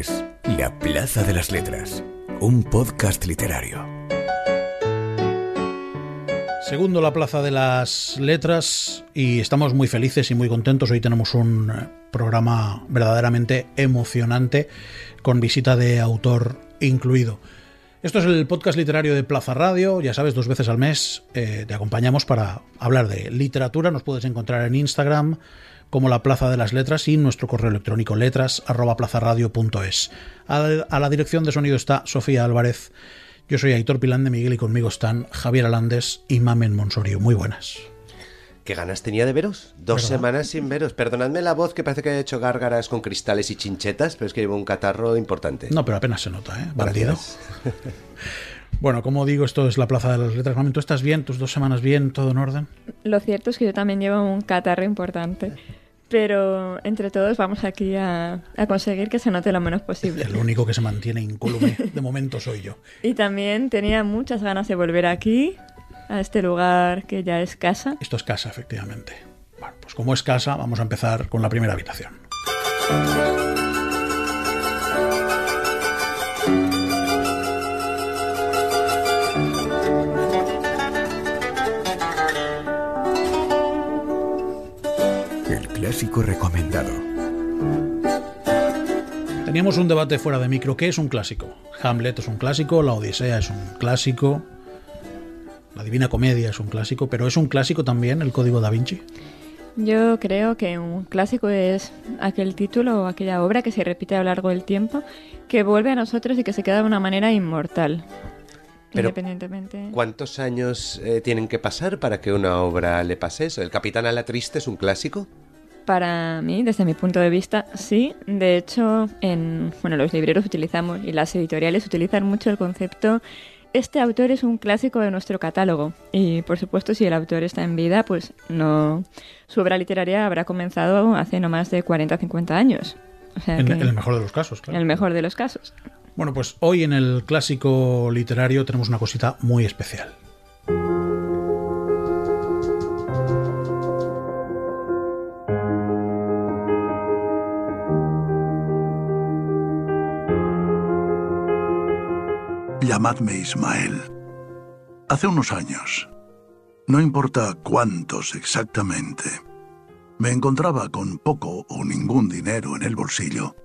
es La Plaza de las Letras, un podcast literario. Segundo La Plaza de las Letras y estamos muy felices y muy contentos. Hoy tenemos un programa verdaderamente emocionante con visita de autor incluido. Esto es el podcast literario de Plaza Radio, ya sabes, 2 veces al mes te acompañamos para hablar de literatura. Nos puedes encontrar en Instagram como La Plaza de las Letras y nuestro correo electrónico letras@plazaradio.es. A la dirección de sonido está Sofía Álvarez. Yo soy Aitor Pilán de Miguel y conmigo están Javier Alandes y Mamen Monsorio. Muy buenas. ¿Qué ganas tenía de veros? 2 semanas sin veros. Perdonadme la voz, que parece que he hecho gárgaras con cristales y chinchetas, pero es que llevo un catarro importante. No, pero apenas se nota, ¿eh? Bandido. Bueno, como digo, esto es La Plaza de las Letras. Mamen, ¿tú estás bien? ¿Tus 2 semanas bien? ¿Todo en orden? Lo cierto es que yo también llevo un catarro importante. Pero entre todos vamos aquí a conseguir que se note lo menos posible. El único que se mantiene incólume de momento soy yo. Y también tenía muchas ganas de volver aquí, a este lugar que ya es casa. Esto es casa, efectivamente. Bueno, pues como es casa, vamos a empezar con la primera habitación. Clásico recomendado. Teníamos un debate fuera de micro. ¿Qué es un clásico? Hamlet es un clásico, La Odisea es un clásico, La Divina Comedia es un clásico, pero ¿es un clásico también el Código Da Vinci? Yo creo que un clásico es aquel título o aquella obra que se repite a lo largo del tiempo, que vuelve a nosotros y que se queda de una manera inmortal. Pero, independientemente. ¿cuántos años tienen que pasar para que una obra le pase eso? ¿El Capitán a la Triste es un clásico? Para mí, desde mi punto de vista, sí. De hecho, los libreros utilizamos y las editoriales utilizan mucho el concepto este autor es un clásico de nuestro catálogo. Y, por supuesto, si el autor está en vida, pues no, su obra literaria habrá comenzado hace no más de 40 o 50 años. O sea en el mejor de los casos, claro. En el mejor de los casos. Bueno, pues hoy en el clásico literario tenemos una cosita muy especial. Llamadme Ismael. Hace unos años, no importa cuántos exactamente, me encontraba con poco o ningún dinero en el bolsillo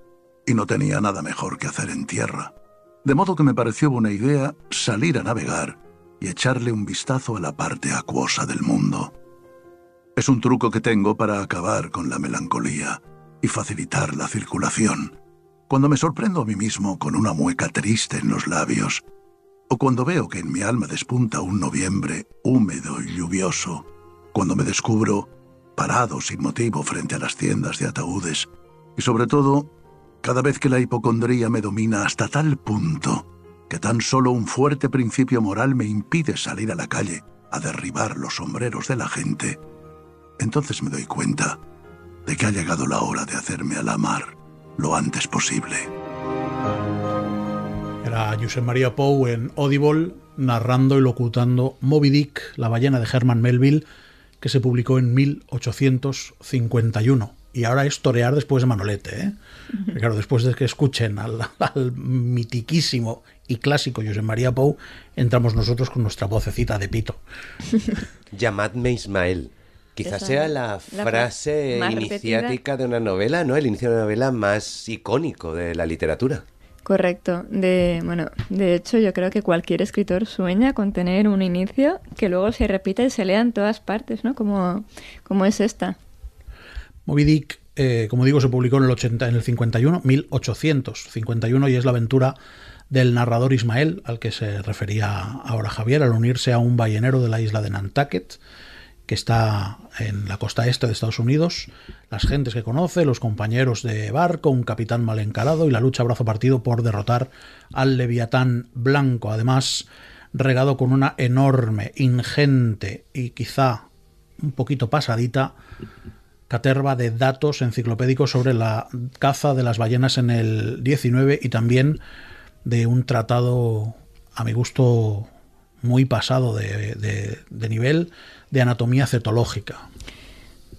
y no tenía nada mejor que hacer en tierra. De modo que me pareció buena idea salir a navegar y echarle un vistazo a la parte acuosa del mundo. Es un truco que tengo para acabar con la melancolía y facilitar la circulación. Cuando me sorprendo a mí mismo con una mueca triste en los labios, o cuando veo que en mi alma despunta un noviembre húmedo y lluvioso, cuando me descubro parado sin motivo frente a las tiendas de ataúdes, y sobre todo, cada vez que la hipocondría me domina hasta tal punto que tan solo un fuerte principio moral me impide salir a la calle a derribar los sombreros de la gente, entonces me doy cuenta de que ha llegado la hora de hacerme a la mar lo antes posible. Era Josep Maria Pou en Audible narrando y locutando Moby Dick, la ballena de Herman Melville, que se publicó en 1851. Y ahora es torear después de Manolete, ¿eh? Claro, después de que escuchen al mitiquísimo y clásico Josep Maria Pou, entramos nosotros con nuestra vocecita de pito. Llamadme Ismael. Quizás sea la frase iniciática de una novela, ¿no? El inicio de una novela más icónico de la literatura. Correcto. De hecho, yo creo que cualquier escritor sueña con tener un inicio que luego se repita y se lea en todas partes, ¿no? Como es esta. Moby Dick, como digo, se publicó en el 1851, y es la aventura del narrador Ismael, al que se refería ahora Javier, al unirse a un ballenero de la isla de Nantucket, que está en la costa este de Estados Unidos, las gentes que conoce, los compañeros de barco, un capitán mal encarado y la lucha a brazo partido por derrotar al Leviatán blanco, además regado con una enorme, ingente y quizá un poquito pasadita caterva de datos enciclopédicos sobre la caza de las ballenas en el 19 y también de un tratado, a mi gusto, muy pasado de nivel, de anatomía cetológica.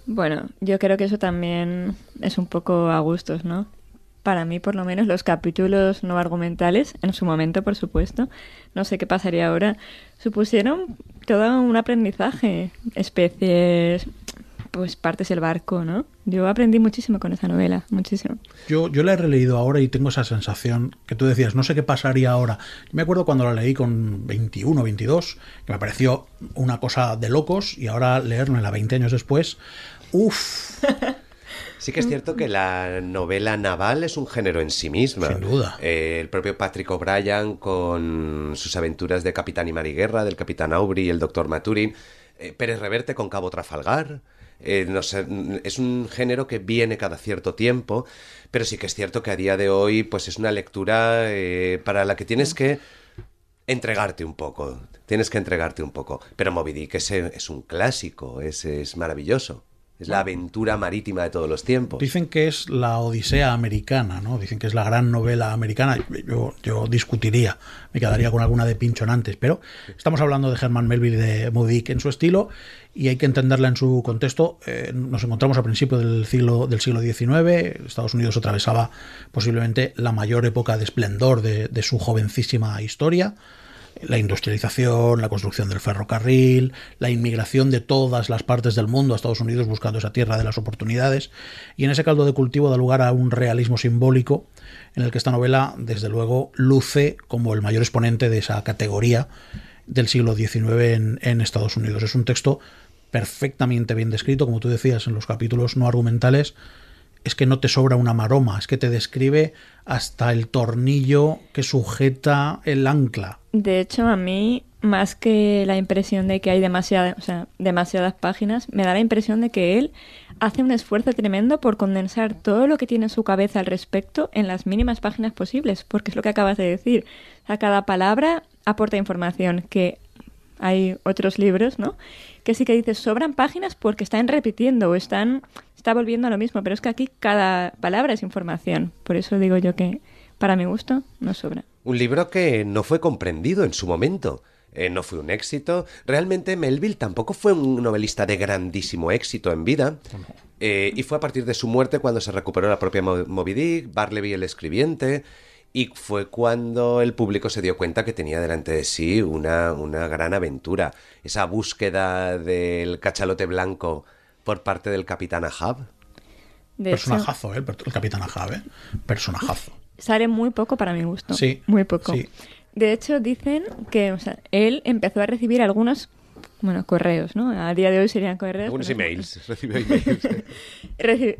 Bueno, yo creo que eso también es un poco a gustos, ¿no? para mí por lo menos, los capítulos no argumentales, en su momento, por supuesto, no sé qué pasaría ahora, supusieron todo un aprendizaje, especies, pues partes del barco, ¿no? Yo aprendí muchísimo con esa novela, muchísimo. Yo la he releído ahora y tengo esa sensación que tú decías, no sé qué pasaría ahora. Yo me acuerdo cuando la leí con 21, 22, que me pareció una cosa de locos, y ahora leérmela 20 años después, ¡uff! Sí que es cierto que la novela naval es un género en sí misma. Sin duda. El propio Patrick O'Brian con sus aventuras de Capitán y Mariguerra, del Capitán Aubrey y el Doctor Maturin, Pérez Reverte con Cabo Trafalgar. No sé, es un género que viene cada cierto tiempo, pero sí que es cierto que a día de hoy pues es una lectura para la que tienes que entregarte un poco. Tienes que entregarte un poco. Pero Moby Dick es un clásico, es maravilloso. Es la aventura marítima de todos los tiempos. Dicen que es la Odisea americana, ¿no? Dicen que es la gran novela americana. Yo discutiría, me quedaría con alguna de Pinchonantes, pero estamos hablando de Herman Melville, de Moby Dick en su estilo, y hay que entenderla en su contexto. Nos encontramos a principios del siglo XIX. Estados Unidos atravesaba posiblemente la mayor época de esplendor de su jovencísima historia. La industrialización, la construcción del ferrocarril, la inmigración de todas las partes del mundo a Estados Unidos buscando esa tierra de las oportunidades, y en ese caldo de cultivo da lugar a un realismo simbólico en el que esta novela desde luego luce como el mayor exponente de esa categoría del siglo XIX en Estados Unidos. Es un texto perfectamente bien descrito, como tú decías, en los capítulos no argumentales. Es que no te sobra una maroma, es que te describe hasta el tornillo que sujeta el ancla. De hecho, a mí, más que la impresión de que hay demasiadas páginas, me da la impresión de que él hace un esfuerzo tremendo por condensar todo lo que tiene en su cabeza al respecto en las mínimas páginas posibles, porque es lo que acabas de decir. O sea, cada palabra aporta información, que hay otros libros, ¿no?, que sí que dices, sobran páginas porque están repitiendo o está volviendo a lo mismo, pero es que aquí cada palabra es información. Por eso digo yo que, para mi gusto, no sobra. Un libro que no fue comprendido en su momento. No fue un éxito. Realmente Melville tampoco fue un novelista de grandísimo éxito en vida. Y fue a partir de su muerte cuando se recuperó la propia Moby Dick, Barleby el escribiente, y fue cuando el público se dio cuenta que tenía delante de sí una gran aventura. Esa búsqueda del cachalote blanco por parte del Capitán Ahab. Personajazo, el Capitán Ahab, personajazo. Sale muy poco para mi gusto. Sí. Muy poco. Sí. De hecho, dicen que él empezó a recibir algunos correos, ¿no? A día de hoy serían correos. Algunos emails. Recibió emails.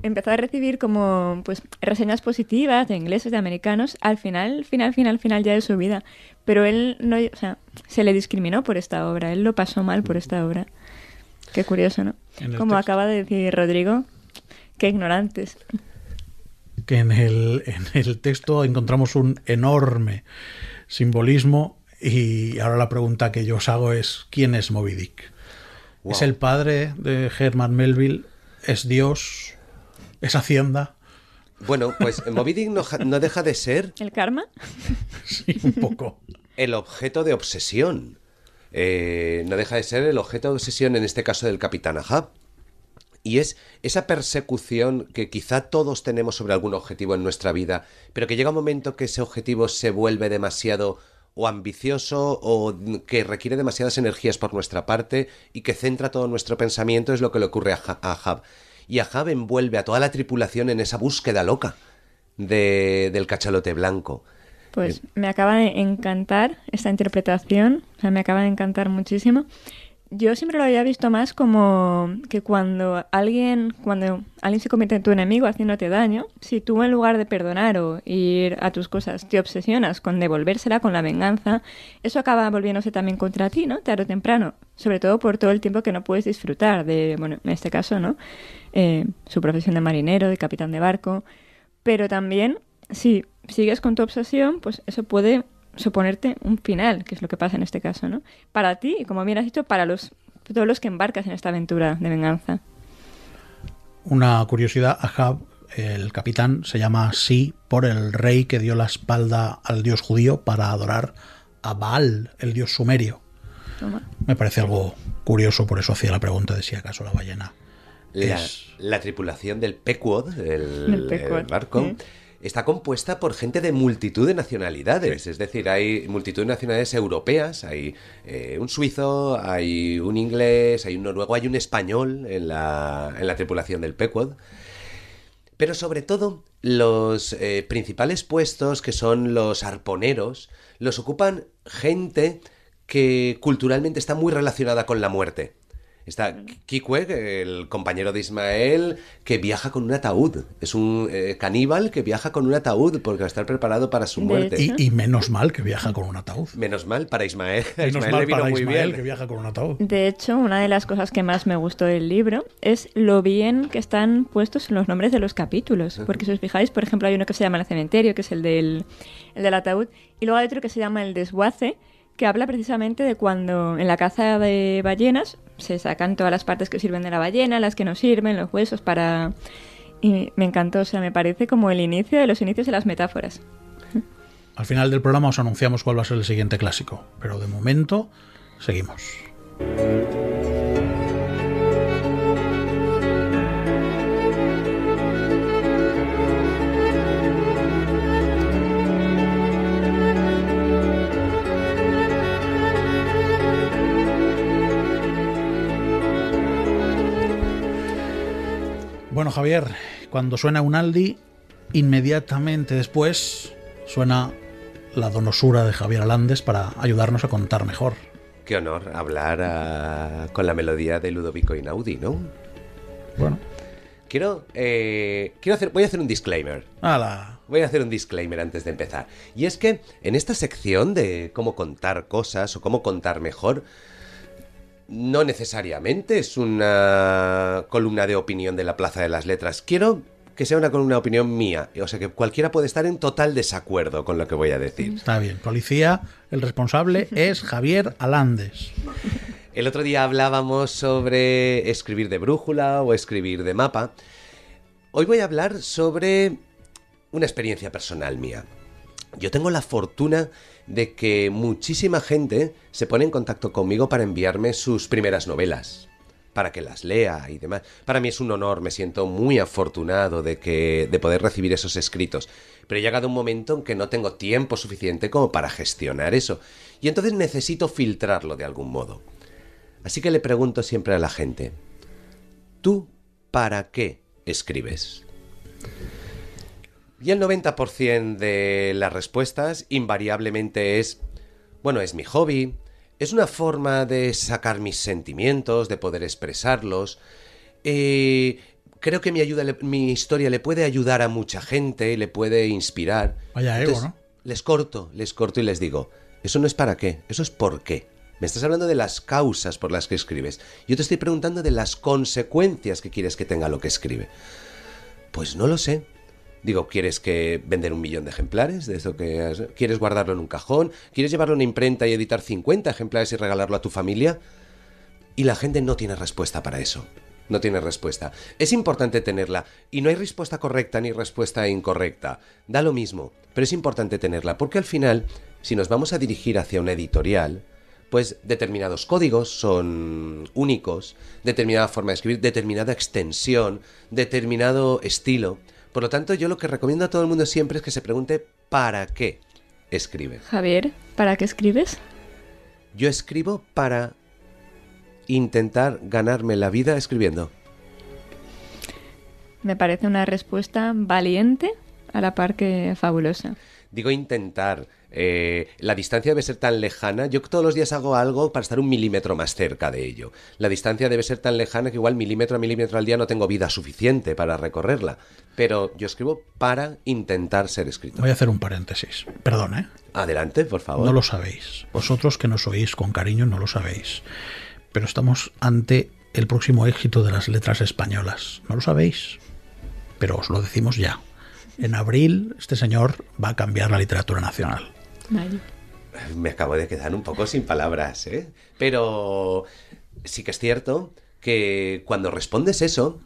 Empezó a recibir como reseñas positivas de ingleses, de americanos, al final ya de su vida. Pero él no, se le discriminó por esta obra. Él lo pasó mal por esta obra. Qué curioso, ¿no? Como acaba de decir Rodrigo, qué ignorantes. Que en el texto encontramos un enorme simbolismo, y ahora la pregunta que yo os hago es, ¿quién es Moby Dick? Wow. ¿Es el padre de Herman Melville? ¿Es Dios? ¿Es Hacienda? Bueno, pues Moby Dick no deja de ser... ¿El karma? Sí, un poco. El objeto de obsesión. No deja de ser el objeto de obsesión, en este caso del Capitán Ahab. Y es esa persecución que quizá todos tenemos sobre algún objetivo en nuestra vida, pero que llega un momento que ese objetivo se vuelve demasiado o ambicioso o que requiere demasiadas energías por nuestra parte y que centra todo nuestro pensamiento. Es lo que le ocurre a Ahab. Y Ahab envuelve a toda la tripulación en esa búsqueda loca del cachalote blanco. Pues me acaba de encantar esta interpretación, me acaba de encantar muchísimo. Yo siempre lo había visto más como que cuando alguien se convierte en tu enemigo haciéndote daño, si tú en lugar de perdonar o ir a tus cosas te obsesionas con devolvérsela, con la venganza, eso acaba volviéndose también contra ti, ¿no? Tarde o temprano, sobre todo por todo el tiempo que no puedes disfrutar de, en este caso, ¿no? Su profesión de marinero, de capitán de barco, pero también si sigues con tu obsesión, pues eso puede suponerte un final, que es lo que pasa en este caso, ¿no? Para ti, y como bien has dicho, para todos los que embarcas en esta aventura de venganza. Una curiosidad, Ahab, el capitán, se llama así por el rey que dio la espalda al dios judío para adorar a Baal, el dios sumerio. Toma. Me parece algo curioso, por eso hacía la pregunta de si acaso la ballena la tripulación del Pequod, el barco, sí. está compuesta por gente de multitud de nacionalidades. Es decir, hay multitud de nacionalidades europeas, hay un suizo, hay un inglés, hay un noruego, hay un español en la tripulación del Pequod. Pero sobre todo, los principales puestos, que son los arponeros, los ocupan gente que culturalmente está muy relacionada con la muerte. Está Kikwe, el compañero de Ismael, que viaja con un ataúd. Es un caníbal que viaja con un ataúd porque va a estar preparado para su muerte. Y menos mal que viaja con un ataúd. Menos mal para Ismael. A Menos Ismael mal le vino para muy Ismael bien. que viaja con un ataúd. De hecho, una de las cosas que más me gustó del libro es lo bien que están puestos los nombres de los capítulos. Porque si os fijáis, por ejemplo, hay uno que se llama El cementerio, que es el del ataúd, y luego hay otro que se llama El desguace, que habla precisamente de cuando en la caza de ballenas se sacan todas las partes que sirven de la ballena, las que no sirven, los huesos para... Y me encantó, o sea, me parece como el inicio de los inicios de las metáforas. Al final del programa os anunciamos cuál va a ser el siguiente clásico, pero de momento seguimos. Bueno, Javier, cuando suena un Aldi, inmediatamente después suena la donosura de Javier Alandes para ayudarnos a contar mejor. Qué honor hablar con la melodía de Ludovico Einaudi, ¿no? Bueno. Voy a hacer un disclaimer. ¡Hala! Voy a hacer un disclaimer antes de empezar. Y es que en esta sección de cómo contar cosas o cómo contar mejor, no necesariamente es una columna de opinión de la Plaza de las Letras. Quiero que sea una columna de opinión mía. O sea, que cualquiera puede estar en total desacuerdo con lo que voy a decir. Está bien. Policía, el responsable es Javier Alandes. El otro día hablábamos sobre escribir de brújula o escribir de mapa. Hoy voy a hablar sobre una experiencia personal mía. Yo tengo la fortuna de que muchísima gente se pone en contacto conmigo para enviarme sus primeras novelas, para que las lea y demás. Para mí es un honor, me siento muy afortunado de poder recibir esos escritos. Pero he llegado un momento en que no tengo tiempo suficiente como para gestionar eso. Y entonces necesito filtrarlo de algún modo. Así que le pregunto siempre a la gente, ¿tú para qué escribes? Y el 90% de las respuestas invariablemente es, bueno, es mi hobby, es una forma de sacar mis sentimientos, de poder expresarlos, creo que mi historia le puede ayudar a mucha gente, le puede inspirar. Vaya ego, entonces, ¿no? Les corto y les digo, eso no es para qué, eso es por qué. Me estás hablando de las causas por las que escribes. Yo te estoy preguntando de las consecuencias que quieres que tenga lo que escribe. Pues no lo sé. Digo, ¿quieres que vender 1 millón de ejemplares de eso quieres guardarlo en un cajón? ¿Quieres llevarlo a una imprenta y editar 50 ejemplares y regalarlo a tu familia? Y la gente no tiene respuesta para eso. No tiene respuesta. Es importante tenerla. Y no hay respuesta correcta ni respuesta incorrecta. Da lo mismo. Pero es importante tenerla. Porque al final, si nos vamos a dirigir hacia una editorial, pues determinados códigos son únicos, determinada forma de escribir, determinada extensión, determinado estilo. Por lo tanto, yo lo que recomiendo a todo el mundo siempre es que se pregunte ¿para qué escribe? Javier, ¿para qué escribes? Yo escribo para intentar ganarme la vida escribiendo. Me parece una respuesta valiente a la par que fabulosa. Digo intentar. La distancia debe ser tan lejana. Yo todos los días hago algo para estar 1 milímetro más cerca de ello. La distancia debe ser tan lejana que igual milímetro a milímetro al día no tengo vida suficiente para recorrerla. Pero yo escribo para intentar ser escritor. Voy a hacer un paréntesis. Perdón, ¿eh? Adelante, por favor. No lo sabéis. Vosotros que nos oís con cariño no lo sabéis. Pero estamos ante el próximo éxito de las letras españolas. ¿No lo sabéis? Pero os lo decimos ya. En abril este señor va a cambiar la literatura nacional. Vale. Me acabo de quedar un poco sin palabras, ¿eh? Pero sí que es cierto que cuando respondes eso,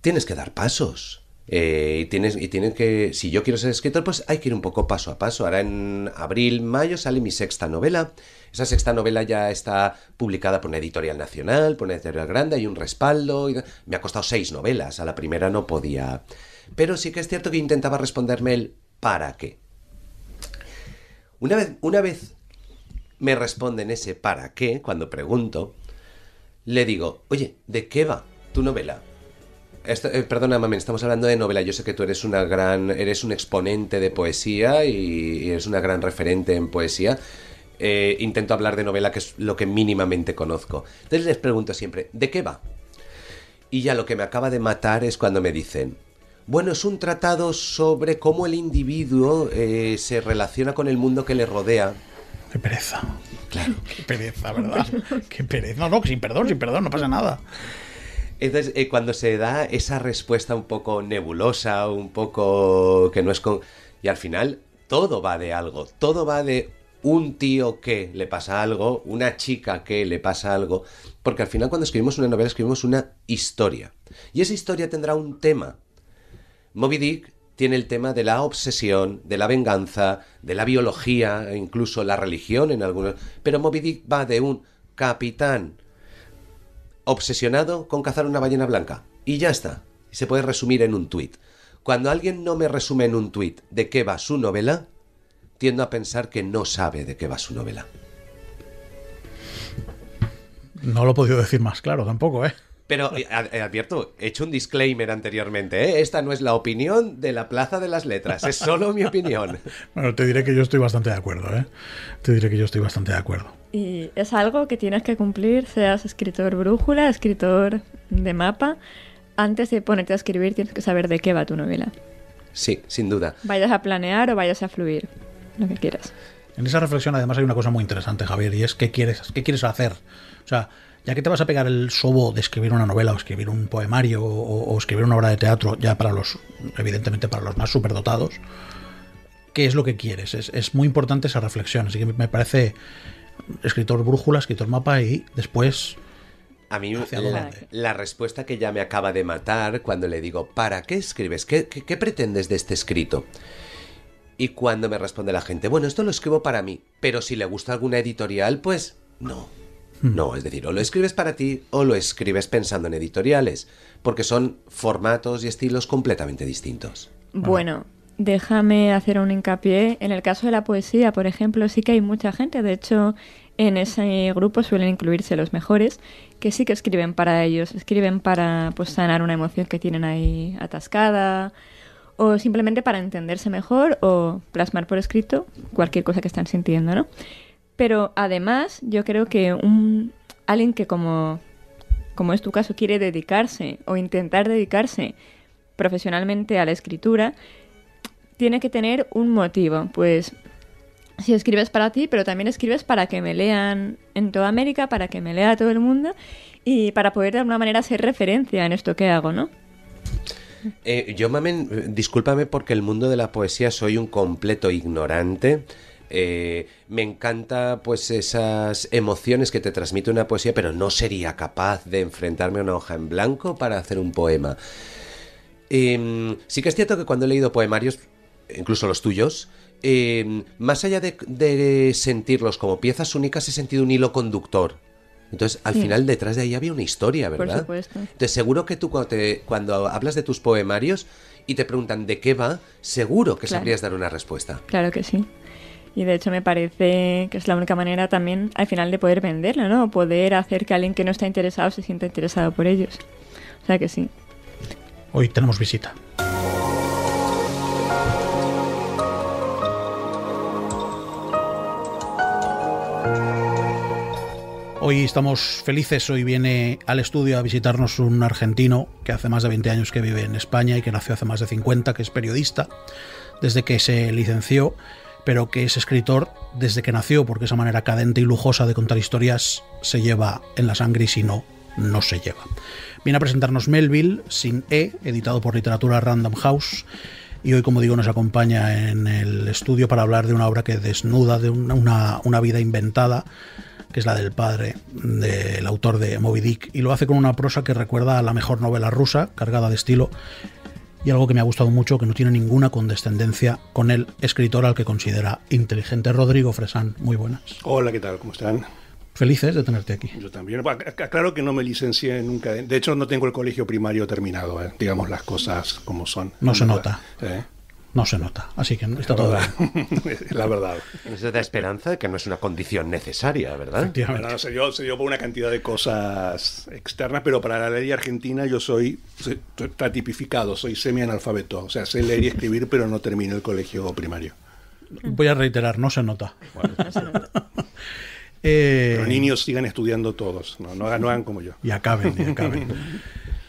tienes que dar pasos. Y tienen que, si yo quiero ser escritor, pues hay que ir un poco paso a paso. Ahora en abril, mayo sale mi 6ª novela. Esa 6ª novela ya está publicada por una editorial nacional, por una editorial grande, hay un respaldo. Me ha costado 6 novelas, a la primera no podía. Pero sí que es cierto que intentaba responderme el ¿para qué? Una vez me responden ese ¿para qué? Cuando pregunto, le digo, oye, ¿de qué va tu novela? Perdona, Mamen, estamos hablando de novela. Yo sé que tú eres un exponente de poesía y eres una gran referente en poesía. Intento hablar de novela, que es lo que mínimamente conozco. Entonces les pregunto siempre, ¿de qué va? Y ya lo que me acaba de matar es cuando me dicen, bueno, es un tratado sobre cómo el individuo se relaciona con el mundo que le rodea. Qué pereza. Claro. Qué pereza, ¿verdad? Qué pereza. No, sin perdón, no pasa nada. Entonces, cuando se da esa respuesta un poco nebulosa, un poco que no es con... Y al final, todo va de algo. Todo va de un tío que le pasa algo, una chica que le pasa algo. Porque al final, cuando escribimos una novela, escribimos una historia. Y esa historia tendrá un tema. Moby Dick tiene el tema de la obsesión, de la venganza, de la biología, e incluso la religión en algunos... Pero Moby Dick va de un capitán obsesionado con cazar una ballena blanca. Y ya está. Y se puede resumir en un tuit. Cuando alguien no me resume en un tuit de qué va su novela, tiendo a pensar que no sabe de qué va su novela. No lo he podido decir más claro tampoco, ¿eh? Pero advierto, he hecho un disclaimer anteriormente, ¿eh? Esta no es la opinión de la Plaza de las Letras, es solo mi opinión. Bueno, te diré que yo estoy bastante de acuerdo, ¿eh? Y es algo que tienes que cumplir, seas escritor brújula, escritor de mapa. Antes de ponerte a escribir tienes que saber de qué va tu novela. Sí, sin duda. Vayas a planear o vayas a fluir, lo que quieras. En esa reflexión además hay una cosa muy interesante, Javier, y es ¿qué quieres hacer? O sea, ya que te vas a pegar el sobo de escribir una novela o escribir un poemario o escribir una obra de teatro, ya evidentemente para los más superdotados, ¿qué es lo que quieres? Es muy importante esa reflexión, así que me parece escritor brújula, escritor mapa y después... A mí la respuesta que ya me acaba de matar cuando le digo, ¿para qué escribes? ¿Qué pretendes de este escrito? Y cuando me responde la gente, bueno, esto lo escribo para mí, pero si le gusta alguna editorial, pues no. No, es decir, o lo escribes para ti o lo escribes pensando en editoriales, porque son formatos y estilos completamente distintos. Bueno, déjame hacer un hincapié. En el caso de la poesía, por ejemplo, sí que hay mucha gente, de hecho, en ese grupo suelen incluirse los mejores, que sí que escriben para ellos, escriben para pues sanar una emoción que tienen ahí atascada, o simplemente para entenderse mejor o plasmar por escrito cualquier cosa que están sintiendo, ¿no? Pero además yo creo que alguien que como es tu caso quiere dedicarse o intentar dedicarse profesionalmente a la escritura, tiene que tener un motivo. Pues si escribes para ti, pero también escribes para que me lean en toda América, para que me lea todo el mundo y para poder de alguna manera ser referencia en esto que hago, ¿no? Yo, Mamen, discúlpame porque el mundo de la poesía soy un completo ignorante. Me encanta pues esas emociones que te transmite una poesía, pero no sería capaz de enfrentarme a una hoja en blanco para hacer un poema. Sí que es cierto que cuando he leído poemarios, incluso los tuyos, más allá de sentirlos como piezas únicas, he sentido un hilo conductor. Entonces, al final, detrás de ahí había una historia, ¿verdad? Por supuesto. Entonces, seguro que tú cuando hablas de tus poemarios y te preguntan de qué va, seguro que sabrías dar una respuesta. Claro que sí. Y de hecho me parece que es la única manera también al final de poder venderlo, ¿no? Poder hacer que alguien que no está interesado se sienta interesado por ellos. O sea que sí. Hoy tenemos visita. Hoy estamos felices, hoy viene al estudio a visitarnos un argentino que hace más de 20 años que vive en España y que nació hace más de 50, que es periodista desde que se licenció, pero que es escritor desde que nació, porque esa manera cadente y lujosa de contar historias se lleva en la sangre y si no, no se lleva. Viene a presentarnos Melville, sin E, editado por Literatura Random House, y hoy, como digo, nos acompaña en el estudio para hablar de una obra que desnuda de una vida inventada, que es la del padre del autor de Moby Dick, y lo hace con una prosa que recuerda a la mejor novela rusa, cargada de estilo, y algo que me ha gustado mucho, que no tiene ninguna condescendencia con el escritor al que considera inteligente. Rodrigo Fresán, muy buenas. Hola, ¿qué tal? ¿Cómo están? Felices de tenerte aquí. Yo también. Claro que no me licencié nunca. De hecho, no tengo el colegio primario terminado, digamos las cosas como son. No se nota. No se nota, así que está todo bien. La verdad. Eso da esperanza de que no es una condición necesaria, ¿verdad? Efectivamente. Bueno, se dio por una cantidad de cosas externas, pero para la ley argentina yo está tipificado, soy semi-analfabeto. O sea, sé leer y escribir, pero no terminé el colegio primario. Voy a reiterar, no se nota. Bueno. No se nota. Los niños sigan estudiando todos, no hagan como yo. Y acaben.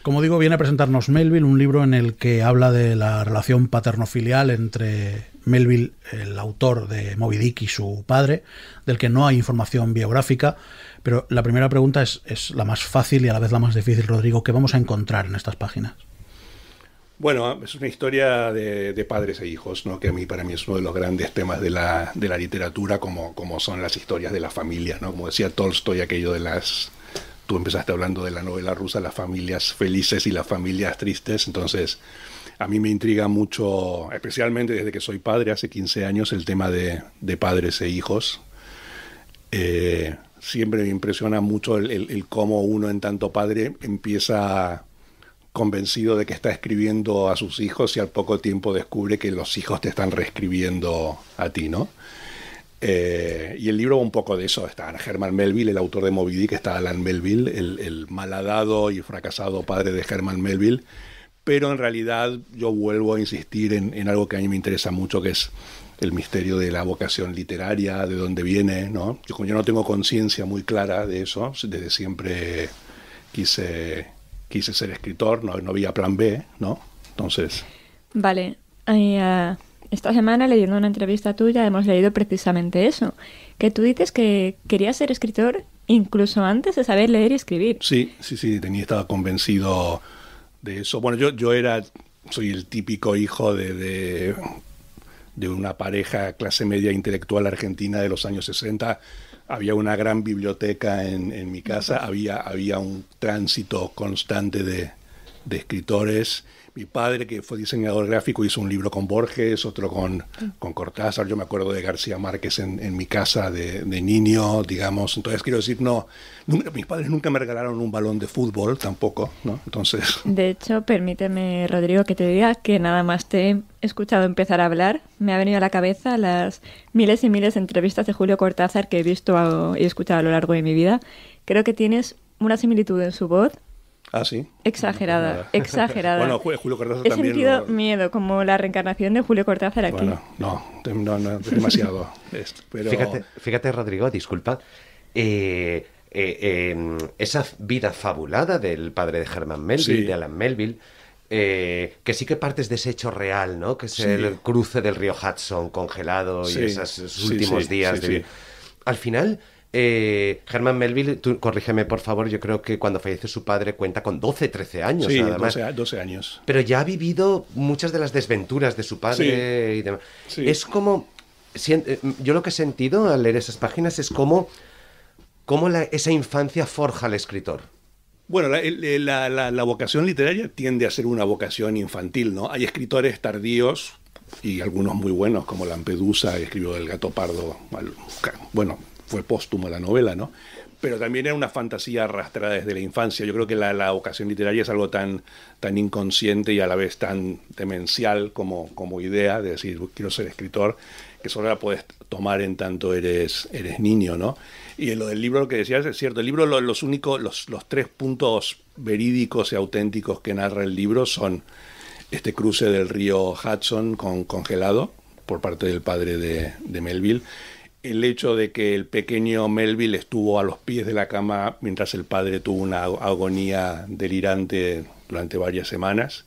Como digo, viene a presentarnos Melville, un libro en el que habla de la relación paterno-filial entre Melville, el autor de Moby Dick, y su padre, del que no hay información biográfica. Pero la primera pregunta es la más fácil y a la vez la más difícil, Rodrigo. ¿Qué vamos a encontrar en estas páginas? Bueno, es una historia de padres e hijos, ¿no? Que para mí es uno de los grandes temas de la literatura, como son las historias de la familia, ¿no? Como decía Tolstoy, aquello de las... Tú empezaste hablando de la novela rusa, las familias felices y las familias tristes. Entonces, a mí me intriga mucho, especialmente desde que soy padre, hace 15 años, el tema de padres e hijos. Siempre me impresiona mucho el cómo uno, en tanto padre, empieza convencido de que está escribiendo a sus hijos y al poco tiempo descubre que los hijos te están reescribiendo a ti, ¿no? Y el libro un poco de eso. Está Herman Melville, el autor de Moby Dick, está Alan Melville, el malhadado y fracasado padre de Herman Melville, pero en realidad yo vuelvo a insistir en algo que a mí me interesa mucho, que es el misterio de la vocación literaria, de dónde viene, ¿no? Yo no tengo conciencia muy clara de eso, desde siempre quise ser escritor, no había plan B, ¿no? Entonces... Vale, esta semana, leyendo una entrevista tuya, hemos leído precisamente eso, que tú dices que querías ser escritor incluso antes de saber leer y escribir. Sí, estaba convencido de eso. Bueno, soy el típico hijo de una pareja clase media intelectual argentina de los años 60. Había una gran biblioteca en mi casa, había un tránsito constante de escritores. Mi padre, que fue diseñador gráfico, hizo un libro con Borges, otro con Cortázar. Yo me acuerdo de García Márquez en mi casa de niño, digamos. Entonces, quiero decir, mis padres nunca me regalaron un balón de fútbol tampoco, ¿no? Entonces... De hecho, permíteme, Rodrigo, que te diga que nada más te he escuchado empezar a hablar, me ha venido a la cabeza las miles y miles de entrevistas de Julio Cortázar que he visto y escuchado a lo largo de mi vida. Creo que tienes una similitud en su voz. Ah, sí. Exagerada. Bueno, Julio Cortázar He también. He sentido miedo, como la reencarnación de Julio Cortázar aquí. Bueno, no, demasiado. Pero... Fíjate, Rodrigo, disculpa. Esa vida fabulada del padre de Herman Melville, sí, de Alan Melville, que sí que partes de ese hecho real, ¿no? Que es el cruce del río Hudson congelado y esos últimos días de vida. Al final... Herman Melville, tú corrígeme por favor, yo creo que cuando falleció su padre cuenta con 12, 13 años nada más. 12 años. Pero ya ha vivido muchas de las desventuras de su padre y demás. Sí. Es como... Yo lo que he sentido al leer esas páginas es cómo esa infancia forja al escritor. Bueno, la vocación literaria tiende a ser una vocación infantil, ¿no? Hay escritores tardíos y algunos muy buenos, como Lampedusa, que escribió El gato pardo. Bueno, fue póstumo la novela, ¿no? Pero también era una fantasía arrastrada desde la infancia. Yo creo que la vocación literaria es algo tan inconsciente y a la vez tan demencial como idea, de decir, quiero ser escritor, que solo la puedes tomar en tanto eres niño, ¿no? Y en lo del libro, lo que decías es cierto. El libro, los 3 puntos verídicos y auténticos que narra el libro son este cruce del río Hudson congelado por parte del padre de Melville, el hecho de que el pequeño Melville estuvo a los pies de la cama mientras el padre tuvo una agonía delirante durante varias semanas,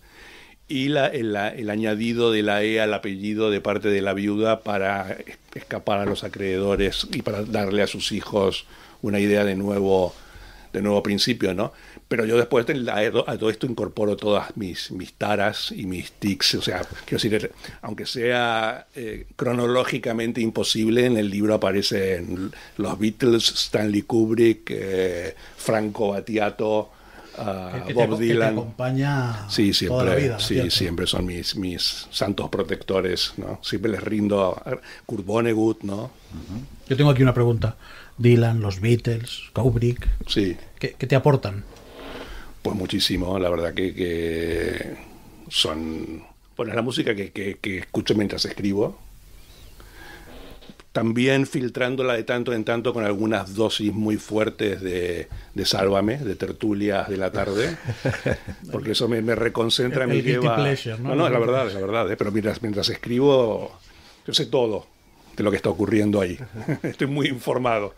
y el añadido de la E al apellido de parte de la viuda para escapar a los acreedores y para darle a sus hijos una idea de nuevo principio, ¿no? Pero yo después a todo esto incorporo todas mis taras y mis tics. O sea, quiero decir, aunque sea cronológicamente imposible, en el libro aparecen los Beatles, Stanley Kubrick, Franco Battiato, que Bob Dylan. Que te acompaña Sí, siempre, toda la vida. sí, siempre son mis santos protectores, ¿no? Siempre les rindo a Kurt Vonnegut, ¿no? Yo tengo aquí una pregunta. Dylan, los Beatles, Kubrick, Sí, ¿qué te aportan? pues muchísimo, la verdad que son... Bueno, es la música que escucho mientras escribo. También filtrándola de tanto en tanto con algunas dosis muy fuertes de Sálvame, de tertulias de la tarde, porque eso me reconcentra, El me guilty lleva... pleasure, ¿no? No, es la verdad, pero mientras escribo, yo sé todo de lo que está ocurriendo ahí. Estoy muy informado.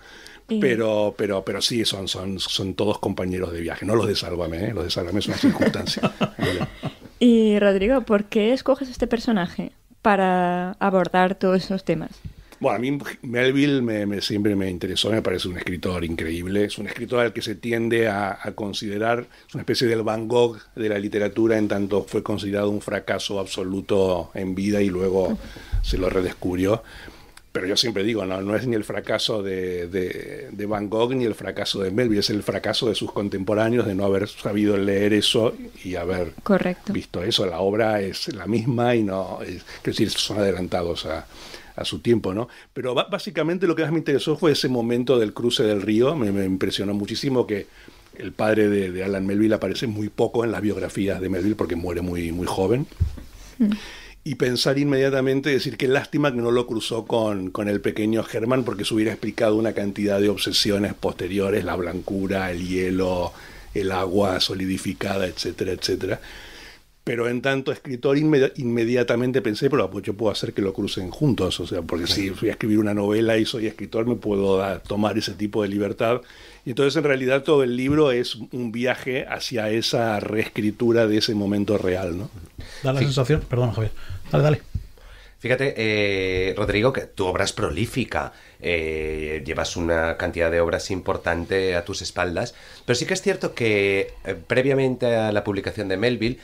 Pero sí, son todos compañeros de viaje, no los de Sálvame, ¿eh? Los de Sálvame es una circunstancia. Y Rodrigo, ¿por qué escoges este personaje para abordar todos esos temas? Bueno, a mí Melville siempre me interesó, me parece un escritor increíble, es un escritor al que se tiende a considerar, es una especie del Van Gogh de la literatura, en tanto fue considerado un fracaso absoluto en vida y luego se lo redescubrió. Pero yo siempre digo, no es ni el fracaso de Van Gogh ni el fracaso de Melville, es el fracaso de sus contemporáneos de no haber sabido leer eso y haber visto eso. La obra es la misma y no, quiero decir, son adelantados a su tiempo, ¿no? Pero básicamente lo que más me interesó fue ese momento del cruce del río. Me impresionó muchísimo que el padre de Alan Melville aparece muy poco en las biografías de Melville porque muere muy, muy joven. Y pensar inmediatamente, decir qué lástima que no lo cruzó con el pequeño Herman, porque se hubiera explicado una cantidad de obsesiones posteriores, la blancura, el hielo, el agua solidificada, etcétera, etcétera. Pero en tanto escritor inmediatamente pensé, pero pues yo puedo hacer que lo crucen juntos, o sea, porque si voy a escribir una novela y soy escritor me puedo tomar ese tipo de libertad. Y entonces en realidad todo el libro es un viaje hacia esa reescritura de ese momento real, ¿no? Da la sensación, perdón Javier, dale. Fíjate, Rodrigo, que tu obra es prolífica, llevas una cantidad de obras importante a tus espaldas, pero sí que es cierto que previamente a la publicación de Melville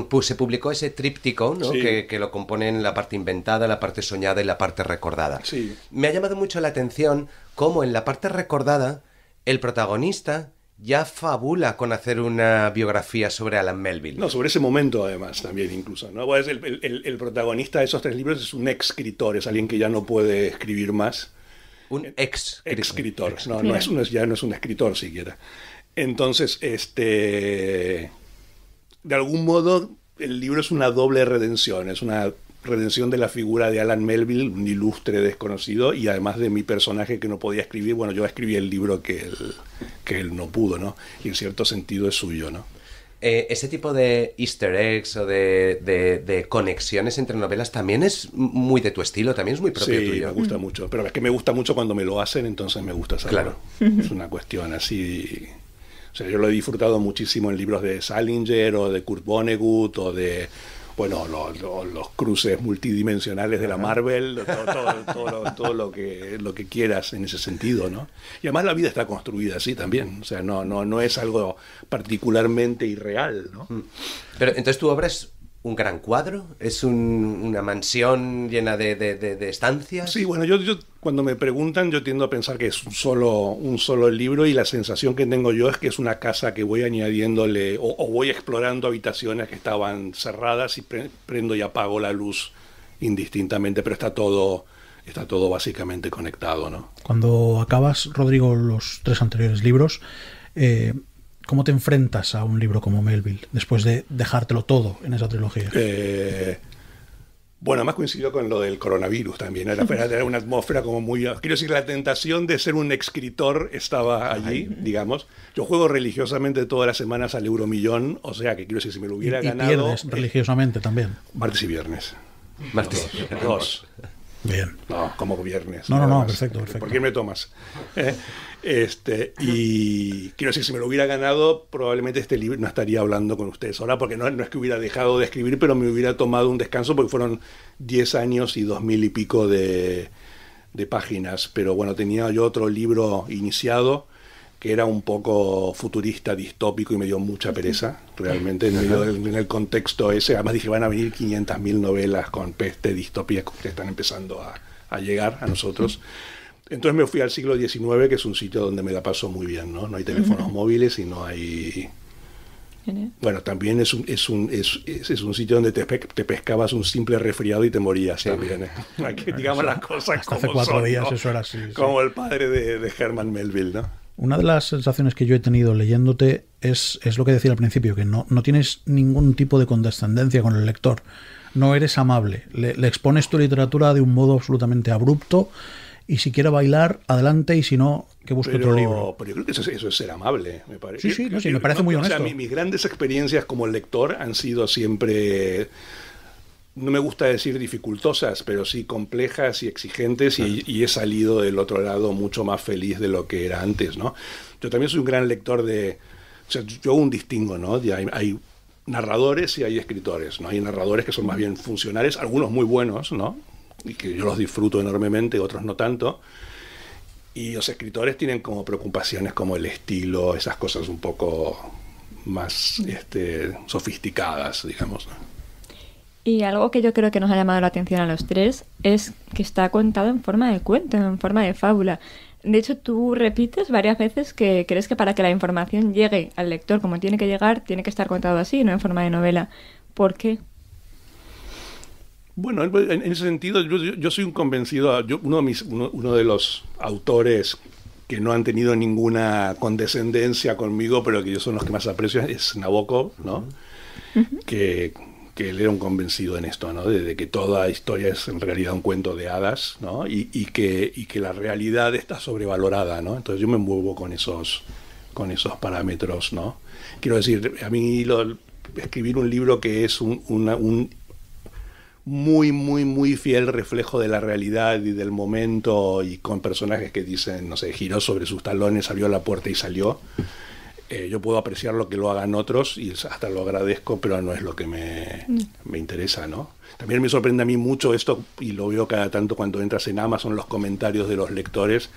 pues se publicó ese tríptico, ¿no? Sí. que lo componen la parte inventada, la parte soñada y la parte recordada. Sí. Me ha llamado mucho la atención cómo en la parte recordada el protagonista ya fabula con hacer una biografía sobre Alan Melville. No, sobre ese momento además también incluso, ¿no? Pues el protagonista de esos 3 libros es un escritor, es alguien que ya no puede escribir más. Un escritor. Ya no es un escritor siquiera. Entonces, de algún modo, el libro es una doble redención, es una redención de la figura de Alan Melville, un ilustre desconocido, y además de mi personaje que no podía escribir. Bueno, yo escribí el libro que él no pudo, ¿no? Y en cierto sentido es suyo, ¿no? Ese tipo de easter eggs o de conexiones entre novelas también es muy de tu estilo, también es muy propio tuyo. Sí, me gusta mucho, pero es que me gusta mucho cuando me lo hacen, entonces me gusta saberlo. Claro. Es una cuestión así... O sea, yo lo he disfrutado muchísimo en libros de Salinger o de Kurt Vonnegut o de... Bueno, los cruces multidimensionales de la Marvel, todo lo que quieras en ese sentido, ¿no? Y además la vida está construida así también, o sea, no es algo particularmente irreal, ¿no? Pero entonces tu obra es un gran cuadro, es una mansión llena de estancias. Sí, bueno, yo cuando me preguntan yo tiendo a pensar que es un solo libro, y la sensación que tengo yo es que es una casa que voy añadiéndole o voy explorando habitaciones que estaban cerradas y prendo y apago la luz indistintamente, pero está todo básicamente conectado, ¿no? Cuando acabas, Rodrigo, los 3 anteriores libros, ¿cómo te enfrentas a un libro como Melville después de dejártelo todo en esa trilogía? Bueno, además coincidió con lo del coronavirus también. Era una atmósfera como muy... Quiero decir, la tentación de ser un escritor estaba allí, digamos. Yo juego religiosamente todas las semanas al Euromillón, o sea que quiero decir, si me lo hubiera ganado... Y pierdes religiosamente también. Martes y viernes. Martes. 2. Bien. No, como viernes. No, perfecto. ¿Por qué me tomas? Y quiero decir, si me lo hubiera ganado, probablemente este libro no estaría hablando con ustedes ahora, porque no es que hubiera dejado de escribir, pero me hubiera tomado un descanso, porque fueron 10 años y 2000 y pico de páginas. Pero bueno, tenía yo otro libro iniciado que era un poco futurista, distópico, y me dio mucha pereza, realmente, en el contexto ese. Además dije, van a venir 500.000 novelas con peste, distopías que están empezando a llegar a nosotros. Entonces me fui al siglo XIX, que es un sitio donde me la paso muy bien, ¿no? No hay teléfonos móviles y no hay... Bueno, también es un sitio donde te pescabas un simple resfriado y te morías también. Aquí, digamos las cosas hasta como hace 4 son, días ¿no? eso era así. Como el padre de Herman Melville, ¿no? Una de las sensaciones que yo he tenido leyéndote es lo que decía al principio, que no tienes ningún tipo de condescendencia con el lector. No eres amable. Le expones tu literatura de un modo absolutamente abrupto y si quiere bailar, adelante, y si no, que busque otro libro. Pero yo creo que eso es ser amable, me parece. Sí, me parece muy honesto. O sea, mis grandes experiencias como lector han sido siempre, no me gusta decir dificultosas, pero sí complejas y exigentes, y he salido del otro lado mucho más feliz de lo que era antes, ¿no? Yo también soy un gran lector de... O sea, yo hago un distingo, ¿no? Hay narradores y hay escritores, ¿no? Hay narradores que son más bien funcionales, algunos muy buenos, ¿no? Y que yo los disfruto enormemente, otros no tanto. Y los escritores tienen como preocupaciones como el estilo, esas cosas un poco más sofisticadas, digamos, ¿no? Y algo que yo creo que nos ha llamado la atención a los tres es que está contado en forma de cuento, en forma de fábula. De hecho, tú repites varias veces que crees que para que la información llegue al lector como tiene que llegar, tiene que estar contado así, no en forma de novela. ¿Por qué? Bueno, en ese sentido, yo soy un convencido. Uno de los autores que no han tenido ninguna condescendencia conmigo, pero que yo son los que más aprecio, es Nabokov, ¿no? Que él era un convencido en esto, ¿no? De que toda historia es en realidad un cuento de hadas, ¿no? Y que la realidad está sobrevalorada, ¿no? Entonces yo me muevo con esos parámetros, ¿no? Quiero decir, a mí escribir un libro que es un muy, muy, muy fiel reflejo de la realidad y del momento, y con personajes que dicen, no sé, giró sobre sus talones, abrió la puerta y salió. Yo puedo apreciar lo que lo hagan otros y hasta lo agradezco, pero no es lo que me interesa, ¿no? También me sorprende a mí mucho esto, y lo veo cada tanto cuando entras en Amazon, los comentarios de los lectores,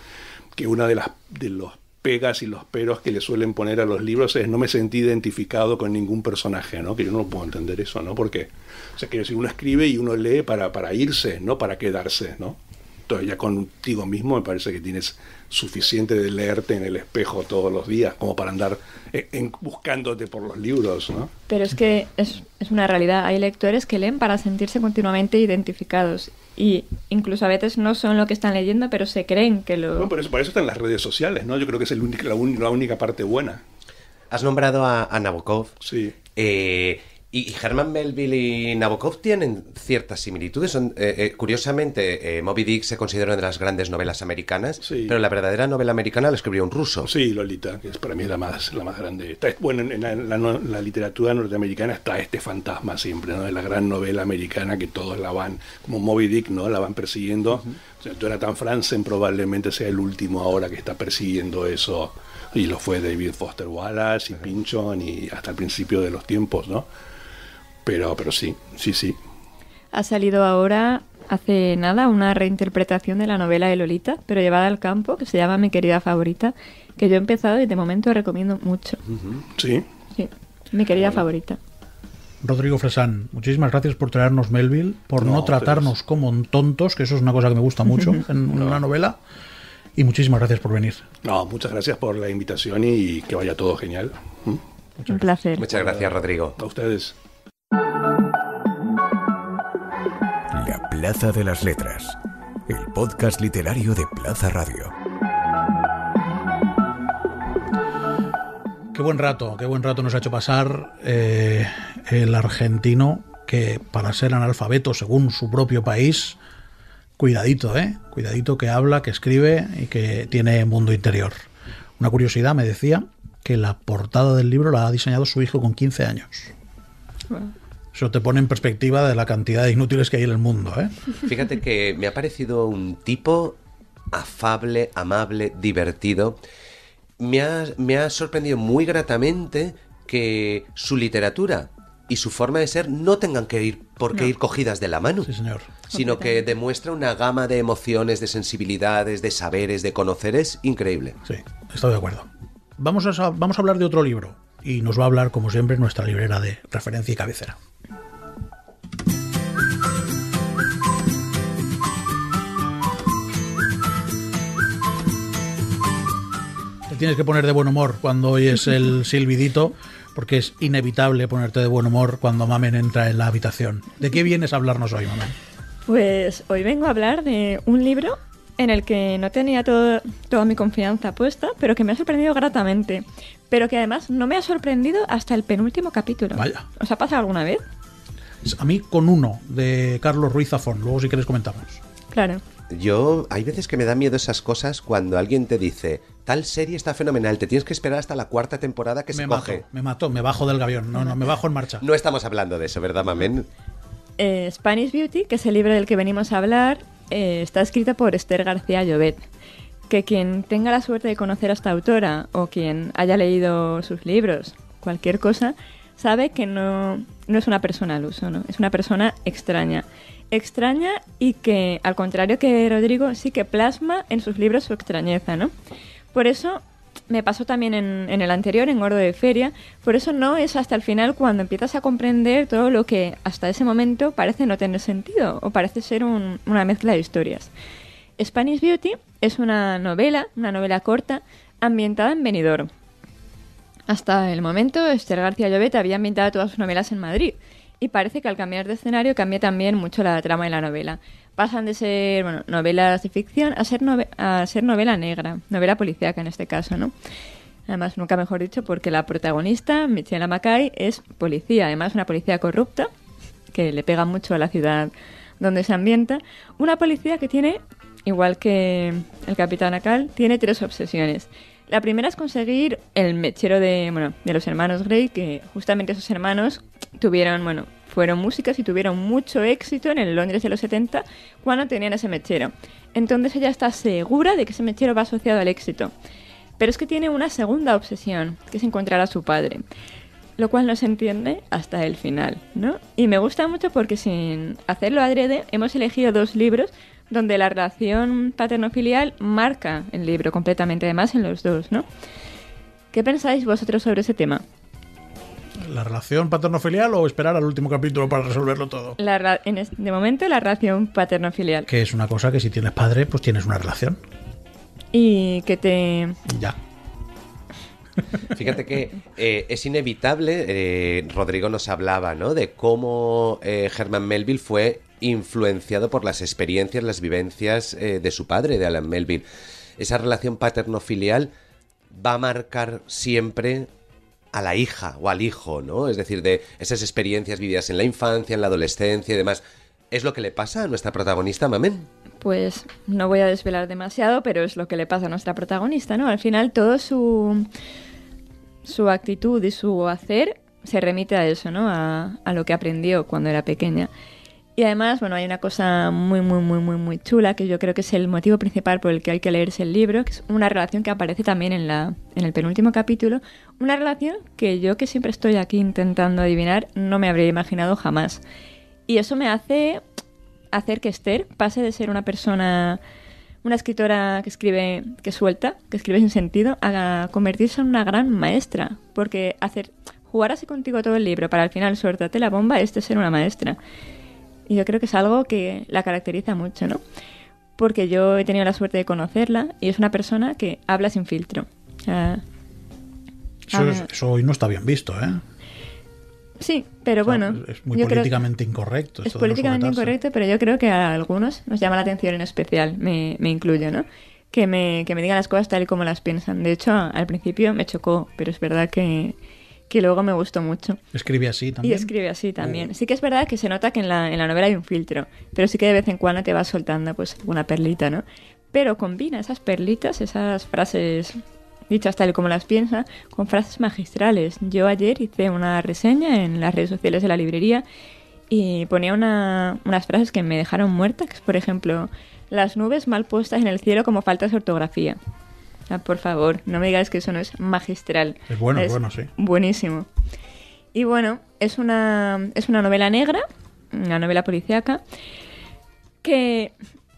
que una de los pegas y los peros que le suelen poner a los libros es: no me sentí identificado con ningún personaje, ¿no? Que yo no puedo entender eso, ¿no? Porque, o sea, quiero decir, uno escribe y uno lee para irse, no para quedarse, ¿no? Entonces ya contigo mismo me parece que tienes suficiente de leerte en el espejo todos los días como para andar buscándote por los libros, ¿no? Pero es que es una realidad. Hay lectores que leen para sentirse continuamente identificados, y incluso a veces no son lo que están leyendo, pero se creen que lo... No, por eso están las redes sociales, ¿no? Yo creo que es la única parte buena. Has nombrado a Nabokov. Sí. Y Herman Melville y Nabokov tienen ciertas similitudes. Curiosamente, Moby Dick se considera una de las grandes novelas americanas, pero la verdadera novela americana la escribió un ruso. Sí, Lolita, que es para mí la más grande. Bueno, en la literatura norteamericana está este fantasma siempre, ¿no? De la gran novela americana que todos la van, como Moby Dick, ¿no? La van persiguiendo. O sea, Jonathan Franzen probablemente sea el último ahora que está persiguiendo eso. Y lo fue David Foster Wallace y Pynchon y hasta el principio de los tiempos, ¿no? Pero sí. Ha salido ahora, hace nada, una reinterpretación de la novela de Lolita, pero llevada al campo, que se llama Mi querida favorita, que yo he empezado y de momento recomiendo mucho. ¿Sí? Sí, Mi querida favorita. Rodrigo Fresán, muchísimas gracias por traernos Melville, por no tratarnos como tontos, que eso es una cosa que me gusta mucho en una novela, y muchísimas gracias por venir. No, muchas gracias por la invitación y que vaya todo genial. Un placer. Muchas gracias, Rodrigo. A ustedes. La Plaza de las Letras, el podcast literario de Plaza Radio. Qué buen rato nos ha hecho pasar el argentino, que para ser analfabeto según su propio país, cuidadito, cuidadito, que habla, que escribe y que tiene mundo interior. Una curiosidad, me decía que la portada del libro la ha diseñado su hijo con 15 años. Wow. Eso te pone en perspectiva de la cantidad de inútiles que hay en el mundo, ¿eh? Fíjate que me ha parecido un tipo afable, amable, divertido. Me ha sorprendido muy gratamente que su literatura y su forma de ser no tengan que ir ir cogidas de la mano. Sí, señor. Sino que demuestra una gama de emociones, de sensibilidades, de saberes, de conoceres increíble. Sí, estoy de acuerdo. Vamos a hablar de otro libro, y nos va a hablar, como siempre, nuestra librera de referencia y cabecera. Te tienes que poner de buen humor cuando oyes el silbidito, porque es inevitable ponerte de buen humor cuando Mamen entra en la habitación. ¿De qué vienes a hablarnos hoy, Mamen? Pues hoy vengo a hablar de un libro en el que no tenía toda mi confianza puesta, pero que me ha sorprendido gratamente. Pero que además no me ha sorprendido hasta el penúltimo capítulo. Vaya. ¿Os ha pasado alguna vez? A mí con uno, de Carlos Ruiz Zafón. Luego si queréis comentamos. Claro. Hay veces que me da miedo esas cosas cuando alguien te dice, tal serie está fenomenal, te tienes que esperar hasta la 4ª temporada que se coge. Me bajo del gavión. No, me bajo en marcha. No estamos hablando de eso, ¿verdad, Mamen? Spanish Beauty, que es el libro del que venimos a hablar, está escrito por Esther García Llobet. Que quien tenga la suerte de conocer a esta autora o quien haya leído sus libros, cualquier cosa, sabe que no es una persona al uso, ¿no? Es una persona extraña y que, al contrario que Rodrigo, sí que plasma en sus libros su extrañeza, ¿no? Por eso me pasó también en el anterior, en Gordo de Feria, por eso no es hasta el final cuando empiezas a comprender todo lo que hasta ese momento parece no tener sentido o parece ser una mezcla de historias. Spanish Beauty es una novela corta ambientada en Benidorm. Hasta el momento, Esther García Llobet había ambientado todas sus novelas en Madrid. Y parece que al cambiar de escenario cambia también mucho la trama de la novela. Pasan de ser novelas de ficción a ser novela negra, novela policíaca en este caso, ¿no? Además, nunca mejor dicho, porque la protagonista, Michelle Mackay, es policía. Además, una policía corrupta, que le pega mucho a la ciudad donde se ambienta. Una policía que tiene, igual que el Capitán Acal, tiene 3 obsesiones. La primera es conseguir el mechero de los hermanos Grey, que justamente esos hermanos fueron músicos y tuvieron mucho éxito en el Londres de los 70 cuando tenían ese mechero. Entonces ella está segura de que ese mechero va asociado al éxito. Pero es que tiene una segunda obsesión, que es encontrar a su padre. Lo cual no se entiende hasta el final, ¿no? Y me gusta mucho porque sin hacerlo adrede hemos elegido 2 libros donde la relación paterno-filial marca el libro completamente, además en los 2, ¿no? ¿Qué pensáis vosotros sobre ese tema? ¿La relación paterno-filial o esperar al último capítulo para resolverlo todo? De momento, la relación paterno-filial. Que es una cosa que si tienes padre, pues tienes una relación. Y que te... Ya. Fíjate que es inevitable, Rodrigo nos hablaba, ¿no?, de cómo Herman Melville fue influenciado por las experiencias, las vivencias de su padre, de Alan Melville. Esa relación paterno-filial va a marcar siempre a la hija o al hijo, ¿no? Es decir, de esas experiencias vividas en la infancia, en la adolescencia y demás. ¿Es lo que le pasa a nuestra protagonista, Mamen? Pues no voy a desvelar demasiado, pero es lo que le pasa a nuestra protagonista, ¿no? Al final todo su actitud y su hacer se remite a eso, ¿no? A lo que aprendió cuando era pequeña. Y además, hay una cosa muy chula que yo creo que es el motivo principal por el que hay que leerse el libro, que es una relación que aparece también en el penúltimo capítulo, una relación que yo, que siempre estoy aquí intentando adivinar, no me habría imaginado jamás. Y eso me hace hacer que Esther pase de ser una persona, una escritora que escribe, que suelta, que escribe sin sentido, a convertirse en una gran maestra. Porque jugar así contigo todo el libro para al final suéltate la bomba es de ser una maestra. Y yo creo que es algo que la caracteriza mucho, ¿no? Porque yo he tenido la suerte de conocerla y es una persona que habla sin filtro. Eso hoy no está bien visto, ¿eh? Sí, pero es muy políticamente incorrecto. Es políticamente incorrecto, pero yo creo que a algunos nos llama la atención, en especial, me incluyo, ¿no? Que me digan las cosas tal y como las piensan. De hecho, al principio me chocó, pero es verdad que luego me gustó mucho. ¿Escribe así también? Y escribe así también. Sí que es verdad que se nota que en la novela hay un filtro, pero sí que de vez en cuando te va soltando pues una perlita, ¿no? Pero combina esas perlitas, esas frases dichas tal y como las piensa, con frases magistrales. Yo ayer hice una reseña en las redes sociales de la librería y ponía unas frases que me dejaron muerta, que es, por ejemplo, las nubes mal puestas en el cielo como faltas de ortografía. Por favor, no me digáis que eso no es magistral. Es bueno, sí. Buenísimo. Y es una novela negra, una novela policíaca, que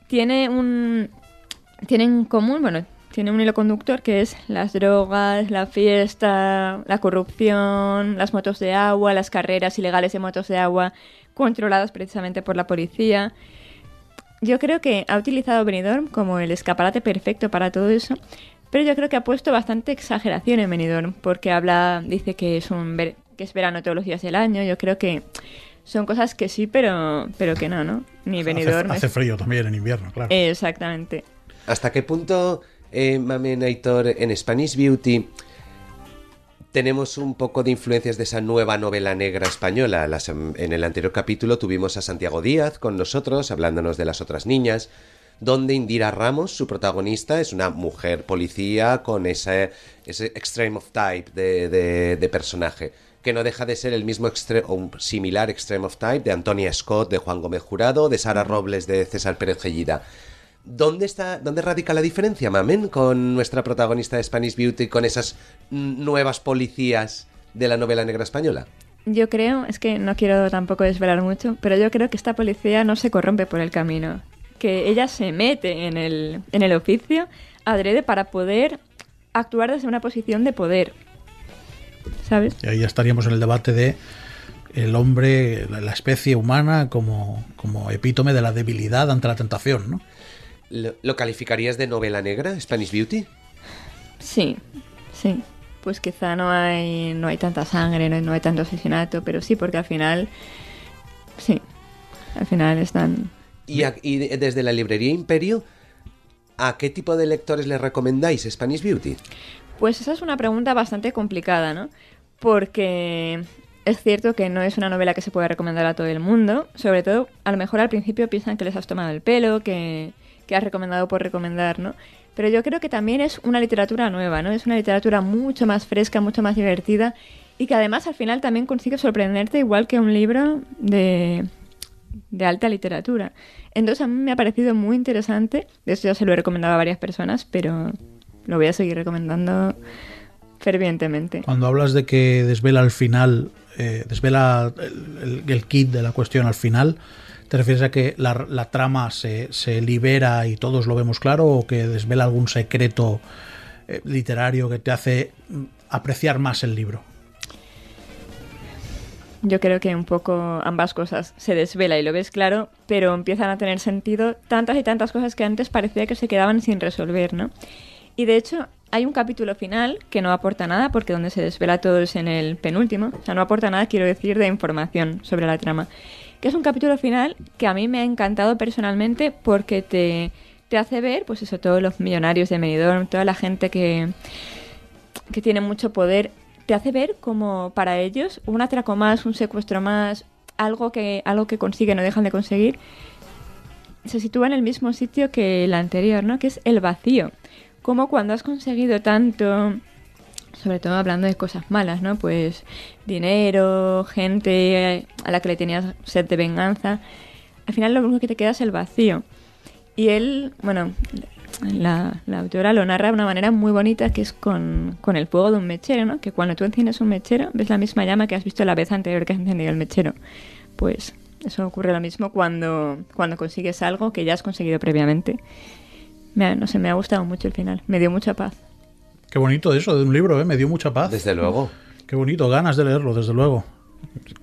tiene en común, tiene un hilo conductor que es las drogas, la fiesta, la corrupción, las motos de agua, las carreras ilegales de motos de agua controladas precisamente por la policía. Yo creo que ha utilizado Benidorm como el escaparate perfecto para todo eso, Pero yo creo que ha puesto bastante exageración en Benidorm, porque dice que es verano todos los días del año. Yo creo que son cosas que sí, pero que no. Ni Benidorm hace frío también en invierno, claro. Exactamente. ¿Hasta qué punto, Mamen, Aitor, en Spanish Beauty tenemos un poco de influencias de esa nueva novela negra española? En el anterior capítulo tuvimos a Santiago Díaz con nosotros, hablándonos de Las otras niñas, donde Indira Ramos, su protagonista, es una mujer policía con ese extreme of type de personaje, que no deja de ser el mismo o un similar extreme of type de Antonia Scott, de Juan Gómez Jurado, de Sara Robles, de César Pérez Gellida. ¿Dónde radica la diferencia, Mamen, con nuestra protagonista de Spanish Beauty, con esas nuevas policías de la novela negra española? Yo creo, es que no quiero tampoco desvelar mucho, pero yo creo que esta policía no se corrompe por el camino. Que ella se mete en el oficio adrede para poder actuar desde una posición de poder. ¿Sabes? Y ahí ya estaríamos en el debate de el hombre, la especie humana, como epítome de la debilidad ante la tentación, ¿no? ¿Lo calificarías de novela negra, Spanish Beauty? Sí. Pues quizá no hay tanta sangre, no hay tanto asesinato, pero sí, porque al final están... Y desde la librería Imperio, ¿a qué tipo de lectores le recomendáis Spanish Beauty? Pues esa es una pregunta bastante complicada, ¿no? Porque es cierto que no es una novela que se pueda recomendar a todo el mundo. Sobre todo, a lo mejor al principio piensan que les has tomado el pelo, que has recomendado por recomendar, ¿no? Pero yo creo que también es una literatura nueva, ¿no? Es una literatura mucho más fresca, mucho más divertida y que además al final también consigue sorprenderte igual que un libro de alta literatura. Entonces a mí me ha parecido muy interesante. De hecho ya se lo he recomendado a varias personas, pero lo voy a seguir recomendando fervientemente. Cuando hablas de que desvela al final, desvela el kit de la cuestión al final, ¿te refieres a que la trama se libera y todos lo vemos claro, o que desvela algún secreto literario que te hace apreciar más el libro? Yo creo que un poco ambas cosas. Se desvela y lo ves claro, pero empiezan a tener sentido tantas y tantas cosas que antes parecía que se quedaban sin resolver, ¿no? Y de hecho hay un capítulo final que no aporta nada, porque donde se desvela todo es en el penúltimo. O sea, no aporta nada, quiero decir, de información sobre la trama. Que es un capítulo final que a mí me ha encantado personalmente, porque te hace ver, pues eso, todos los millonarios de Benidorm, toda la gente que tiene mucho poder. Te hace ver como para ellos un atraco más, un secuestro más, algo que consiguen o dejan de conseguir, se sitúa en el mismo sitio que el anterior, ¿no? Que es el vacío. Como cuando has conseguido tanto, sobre todo hablando de cosas malas, ¿no? Pues dinero, gente a la que le tenías sed de venganza. Al final lo único que te queda es el vacío. Y él, bueno, la autora lo narra de una manera muy bonita, que es con el fuego de un mechero, ¿no? Que cuando tú enciendes un mechero ves la misma llama que has visto la vez anterior que has encendido el mechero. Pues eso ocurre lo mismo cuando consigues algo que ya has conseguido previamente. No sé, me ha gustado mucho el final. Me dio mucha paz. Qué bonito eso de un libro, ¿eh? Me dio mucha paz. Desde luego. Qué bonito, ganas de leerlo, desde luego.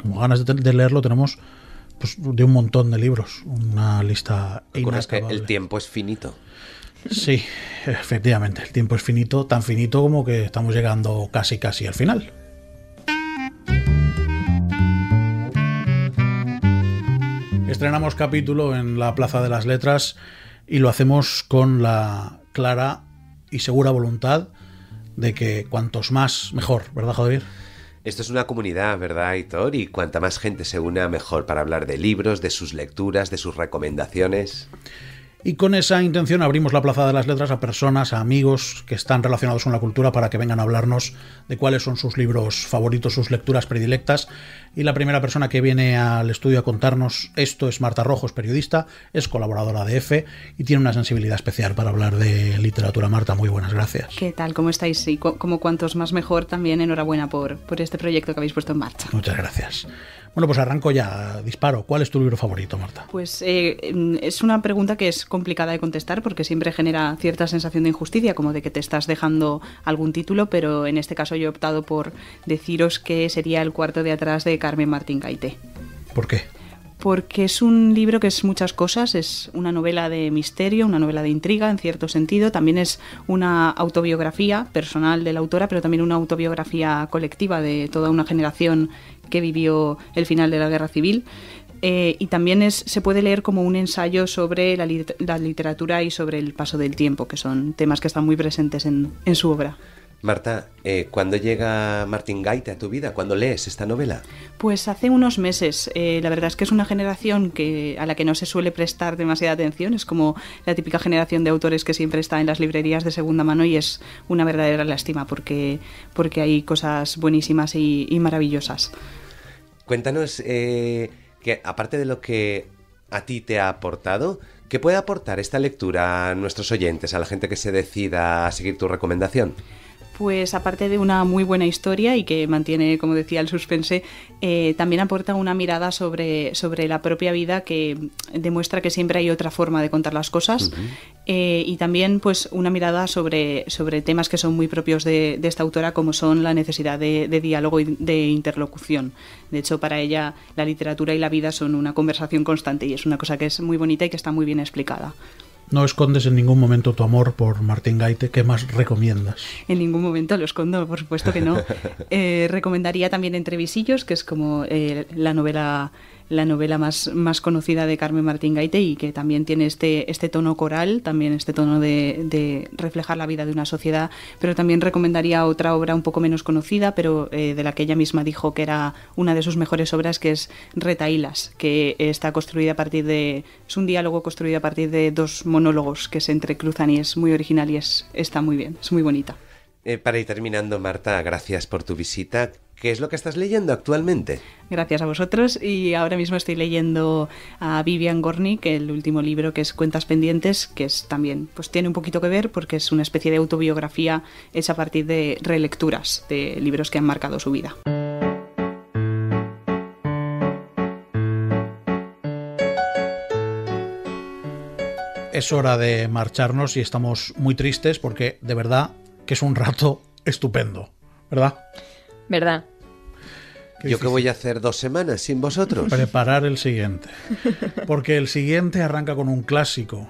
Como ganas de leerlo tenemos, pues, de un montón de libros. Una lista inacabable. Es que el tiempo es finito. Sí, efectivamente, el tiempo es finito, tan finito como que estamos llegando casi al final. Estrenamos capítulo en la Plaza de las Letras y lo hacemos con la clara y segura voluntad de que cuantos más, mejor, ¿verdad, Javier? Esto es una comunidad, ¿verdad, Aitor? Y cuanta más gente se una, mejor, para hablar de libros, de sus lecturas, de sus recomendaciones. Y con esa intención abrimos la Plaza de las Letras a personas, a amigos que están relacionados con la cultura, para que vengan a hablarnos de cuáles son sus libros favoritos, sus lecturas predilectas. Y la primera persona que viene al estudio a contarnos esto es Marta Rojo, es periodista, es colaboradora de EFE y tiene una sensibilidad especial para hablar de literatura. Marta, muy buenas, gracias. ¿Qué tal? ¿Cómo estáis? Y como cuantos más mejor, también enhorabuena por este proyecto que habéis puesto en marcha. Muchas gracias. Bueno, pues arranco ya, disparo. ¿Cuál es tu libro favorito, Marta? Pues es una pregunta que es complicada de contestar, porque siempre genera cierta sensación de injusticia, como de que te estás dejando algún título, pero en este caso yo he optado por deciros que sería El cuarto de atrás de Carmen Martín Gaité. ¿Por qué? Porque es un libro que es muchas cosas, es una novela de misterio, una novela de intriga en cierto sentido, también es una autobiografía personal de la autora, pero también una autobiografía colectiva de toda una generación que vivió el final de la Guerra Civil. Y también se puede leer como un ensayo sobre la literatura y sobre el paso del tiempo, que son temas que están muy presentes en su obra. Marta, ¿cuándo llega Martín Gaite a tu vida? ¿Cuándo lees esta novela? Pues hace unos meses. La verdad es que es una generación a la que no se suele prestar demasiada atención. Es como la típica generación de autores que siempre está en las librerías de segunda mano y es una verdadera lástima porque hay cosas buenísimas y maravillosas. Cuéntanos, que aparte de lo que a ti te ha aportado, ¿qué puede aportar esta lectura a nuestros oyentes, a la gente que se decida a seguir tu recomendación? Pues aparte de una muy buena historia y que mantiene, como decía, el suspense, también aporta una mirada sobre la propia vida que demuestra que siempre hay otra forma de contar las cosas. Uh-huh. Y también pues una mirada sobre temas que son muy propios de esta autora, como son la necesidad de diálogo y de interlocución. De hecho, para ella la literatura y la vida son una conversación constante y es una cosa que es muy bonita y que está muy bien explicada. No escondes en ningún momento tu amor por Martín Gaite. ¿Qué más recomiendas? En ningún momento lo escondo, por supuesto que no. Recomendaría también Entre visillos, que es como la novela más conocida de Carmen Martín Gaite y que también tiene este tono coral, también este tono de reflejar la vida de una sociedad, pero también recomendaría otra obra un poco menos conocida, pero de la que ella misma dijo que era una de sus mejores obras, que es Retahílas, que está construida a partir es un diálogo construido a partir de dos monólogos que se entrecruzan y es muy original y está muy bien, es muy bonita. Para ir terminando, Marta, gracias por tu visita. ¿Qué es lo que estás leyendo actualmente? Gracias a vosotros, y ahora mismo estoy leyendo a Vivian Gornick, el último libro, que es Cuentas pendientes, que es también, pues tiene un poquito que ver porque es una especie de autobiografía hecha a partir de relecturas de libros que han marcado su vida. Es hora de marcharnos y estamos muy tristes porque de verdad que es un rato estupendo, ¿verdad? ¿Verdad? ¿Yo qué voy a hacer 2 semanas sin vosotros? Preparar el siguiente. Porque el siguiente arranca con un clásico.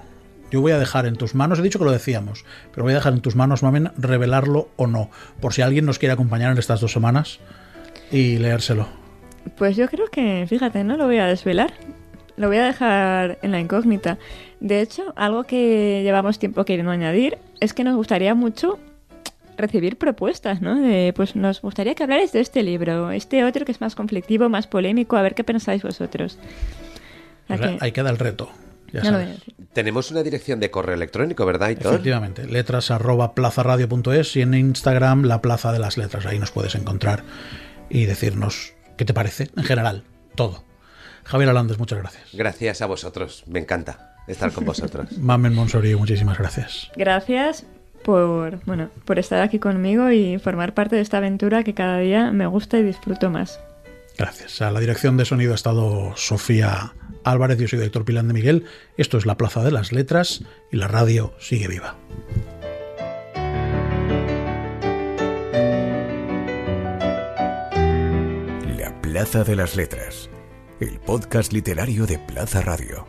Yo voy a dejar en tus manos, he dicho que lo decíamos, pero voy a dejar en tus manos, Mamen, revelarlo o no, por si alguien nos quiere acompañar en estas 2 semanas y leérselo. Pues yo creo que, fíjate, no lo voy a desvelar. Lo voy a dejar en la incógnita. De hecho, algo que llevamos tiempo queriendo añadir es que nos gustaría mucho recibir propuestas, ¿no? Pues nos gustaría que hablarais de este libro, este otro que es más conflictivo, más polémico, a ver qué pensáis vosotros. Pues ahí queda el reto. Ya no sabes. Tenemos una dirección de correo electrónico, ¿verdad, Aitor? Efectivamente, letras@plazaradio.es y en Instagram La Plaza de las Letras. Ahí nos puedes encontrar y decirnos qué te parece, en general, todo. Javier Alandes, muchas gracias. Gracias a vosotros, me encanta estar con vosotros. Mamen Monsorí, muchísimas gracias. Gracias por estar aquí conmigo y formar parte de esta aventura que cada día me gusta y disfruto más. Gracias. A la dirección de sonido ha estado Sofía Álvarez, yo soy Héctor Pilán de Miguel. Esto es La Plaza de las Letras y la radio sigue viva. La Plaza de las Letras, el podcast literario de Plaza Radio.